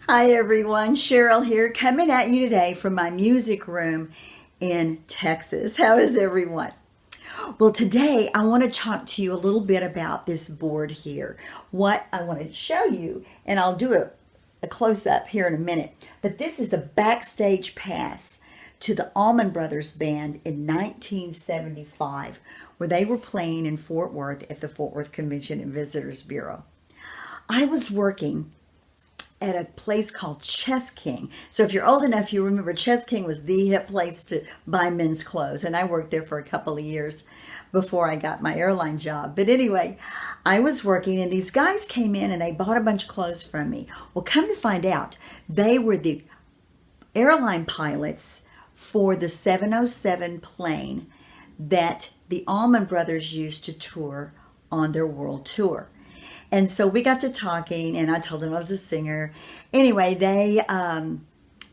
Hi everyone, Cheryl here, coming at you today from my music room in Texas. How is everyone? Well, today I want to talk to you a little bit about this board here. What I want to show you, and I'll do a close-up here in a minute, but this is the backstage pass to the Allman Brothers Band in 1975, where they were playing in Fort Worth at the Fort Worth Convention and Visitors Bureau. I was working at a place called Chess King. So if you're old enough, you remember Chess King was the hip place to buy men's clothes. And I worked there for a couple of years before I got my airline job. But anyway, I was working and these guys came in and they bought a bunch of clothes from me. Well, come to find out, they were the airline pilots for the 707 plane that the Allman Brothers used to tour on their world tour. And so we got to talking, and I told them I was a singer. Anyway, they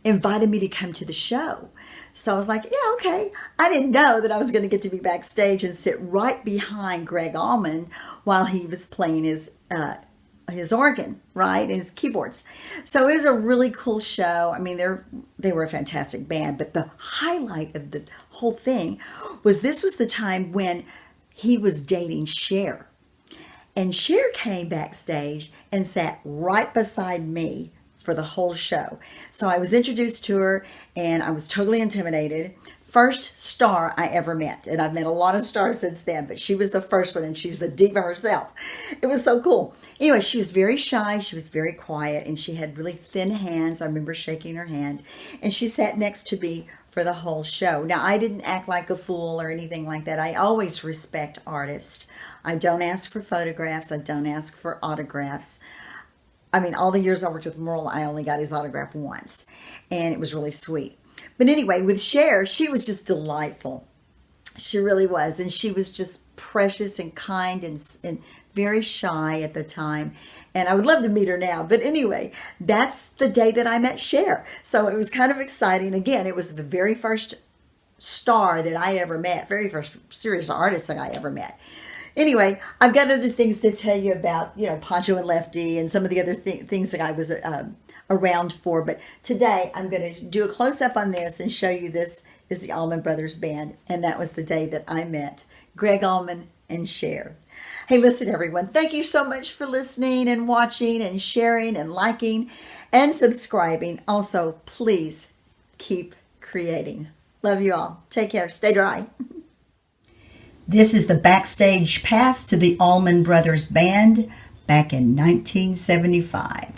invited me to come to the show. So I was like, yeah, okay. I didn't know that I was going to get to be backstage and sit right behind Greg Allman while he was playing his organ, right, and his keyboards. So it was a really cool show. I mean, they were a fantastic band, but the highlight of the whole thing was this was the time when he was dating Cher. And Cher came backstage and sat right beside me for the whole show. So I was introduced to her and I was totally intimidated. First star I ever met. And I've met a lot of stars since then, but she was the first one and she's the diva herself. It was so cool. Anyway, she was very shy. She was very quiet and she had really thin hands. I remember shaking her hand. And she sat next to me for the whole show. Now, I didn't act like a fool or anything like that. I always respect artists. I don't ask for photographs. I don't ask for autographs. I mean, all the years I worked with Merle, I only got his autograph once, and it was really sweet. But anyway, with Cher, she was just delightful. She really was, and she was just precious and kind and very shy at the time. And I would love to meet her now. But anyway, that's the day that I met Cher. So it was kind of exciting. Again, it was the very first star that I ever met, very first serious artist that I ever met. Anyway, I've got other things to tell you about, Poncho and Lefty and some of the other things that I was around for. But today I'm going to do a close-up on this and show you this is the Allman Brothers Band. And that was the day that I met Greg Allman and Cher. Hey, listen, everyone. Thank you so much for listening and watching and sharing and liking and subscribing. Also, please keep creating. Love you all. Take care. Stay dry. This is the backstage pass to the Allman Brothers Band back in 1975.